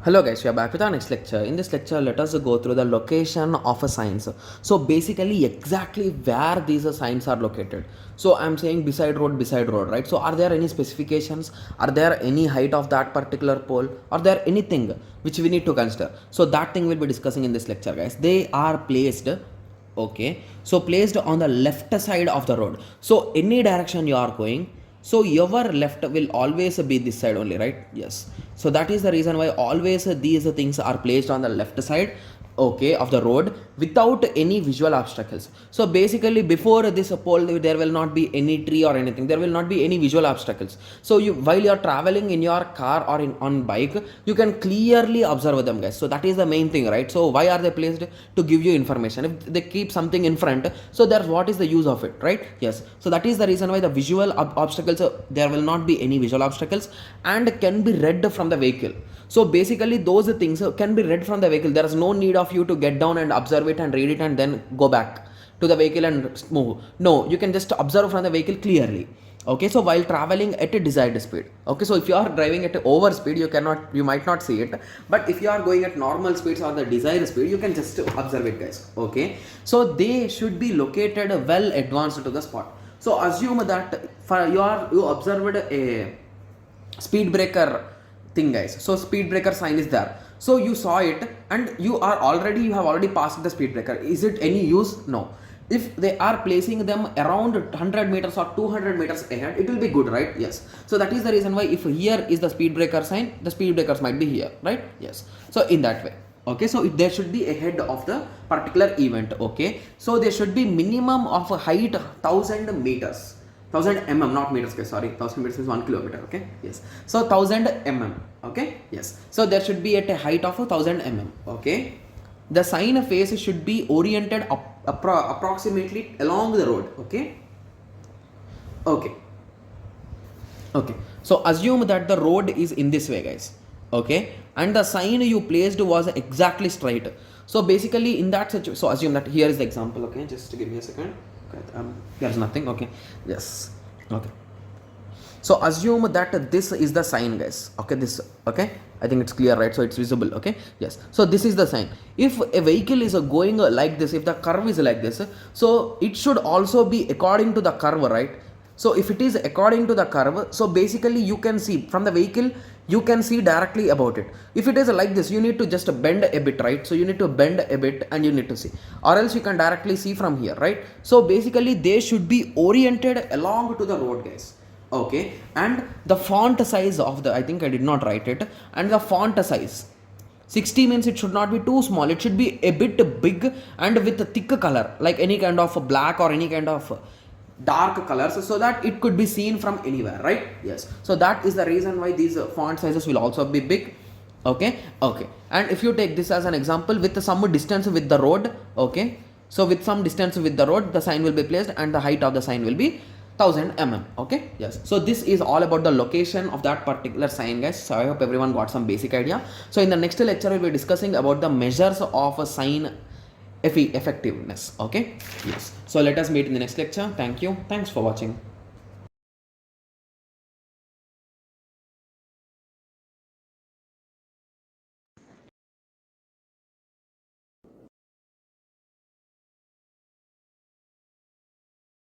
Hello guys, we are back with our next lecture. In this lecture, let us go through the location of a signs. So basically, exactly where these signs are located. So I'm saying beside road, right? So are there any specifications? Are there any height of that particular pole? Are there anything which we need to consider? So that thing we'll be discussing in this lecture, guys. They are placed, okay, so placed on the left side of the road. So any direction you are going, so your left will always be this side only, right? Yes. So that is the reason why always these things are placed on the left side, okay, of the road without any visual obstacles. So basically before this pole there will not be any tree or anything, there will not be any visual obstacles. So you, while you are traveling in your car or on bike, you can clearly observe them, guys. So that is the main thing, right? So why are they placed? To give you information. If they keep something in front, so there's what is the use of it, right? Yes. So that is the reason why the visual obstacles, there will not be any visual obstacles and can be read from the vehicle. So basically those things can be read from the vehicle. There is no need of you to get down and observe it and read it and then go back to the vehicle and move. No, you can just observe from the vehicle clearly. Okay, so while traveling at a desired speed. Okay, so if you are driving at over speed, you might not see it. But if you are going at normal speeds or the desired speed, you can just observe it, guys. Okay, so they should be located well advanced to the spot. So assume that for you observed a speed breaker thing, guys. So speed breaker sign is there, so you saw it and you have already passed the speed breaker. Is it any use? No. If they are placing them around 100 meters or 200 meters ahead, it will be good, right? Yes. So that is the reason why if here is the speed breaker sign, the speed breakers might be here, right? Yes. So in that way, okay, so there should be ahead of the particular event. Okay, so there should be minimum of a height 1000 meters, 1000 mm, not meters, okay, sorry, 1000 meters is 1 kilometer. Okay, yes. So 1000 mm. Okay, yes. So there should be at a height of 1000 mm. Okay, the sign face should be oriented approximately along the road. Okay, okay, okay. So assume that the road is in this way, guys. Okay, and the sign you placed was exactly straight. So basically in that situation, so assume that here is the example. Okay, just give me a second. There's nothing. Okay, yes. Okay, so assume that this is the sign, guys. Okay, this, okay, I think it's clear, right? So it's visible. Okay, yes. So this is the sign. If a vehicle is going like this, if the curve is like this, so it should also be according to the curve, right? So if it is according to the curve, so basically you can see from the vehicle, you can see directly about it. If it is like this, you need to just bend a bit, right? So you need to bend a bit and you need to see, or else you can directly see from here, right? So basically they should be oriented along to the road, guys. Okay, and the font size of the, I think I did not write it, and the font size 60 means it should not be too small, it should be a bit big and with a thick color, like any kind of black or any kind of dark colors, so that it could be seen from anywhere, right? Yes. So that is the reason why these font sizes will also be big. Okay, okay. And if you take this as an example with some distance with the road, okay, so with some distance with the road, the sign will be placed and the height of the sign will be 1000 mm. Okay, yes. So this is all about the location of that particular sign, guys. So I hope everyone got some basic idea. So in the next lecture we'll be discussing about the measures of a sign effectiveness. Okay, yes. So let us meet in the next lecture. Thank you, thanks for watching.